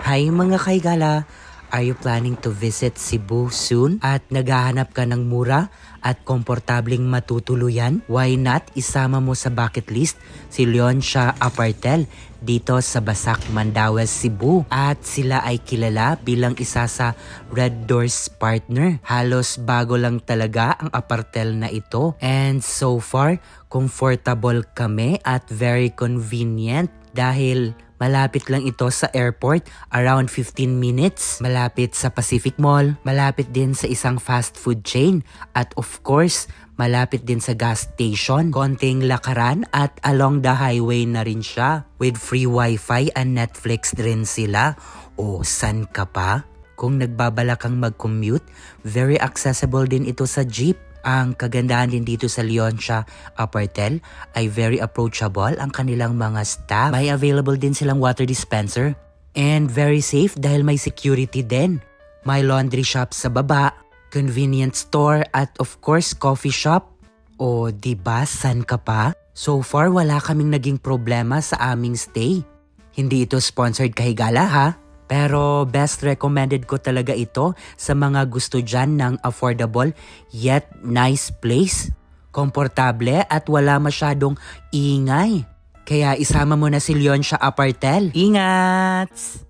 Hi mga kaigala! Are you planning to visit Cebu soon? At naghahanap ka ng mura at komportabling matutuluyan? Why not isama mo sa bucket list si Leoncia Apartel dito sa Basak, Mandaue, Cebu. At sila ay kilala bilang isa sa Red Doors partner. Halos bago lang talaga ang Apartel na ito. And so far, comfortable kami at very convenient dahil malapit lang ito sa airport, around 15 minutes. Malapit sa Pacific Mall, malapit din sa isang fast food chain, at of course, malapit din sa gas station. Konting lakaran at along the highway na rin siya. With free wifi and Netflix rin sila. O san ka pa? Kung nagbabala kang mag-commute, very accessible din ito sa jeep. Ang kagandahan din dito sa Leoncia Apartel ay very approachable ang kanilang mga staff. May available din silang water dispenser and very safe dahil may security din. May laundry shop sa baba, convenience store at of course coffee shop. O diba san ka pa? So far wala kaming naging problema sa aming stay. Hindi ito sponsored kahigala ha. Pero best recommended ko talaga ito sa mga gusto dyan ng affordable yet nice place. Komportable at wala masyadong ingay. Kaya isama mo na si Leoncia Apartel. Ingat!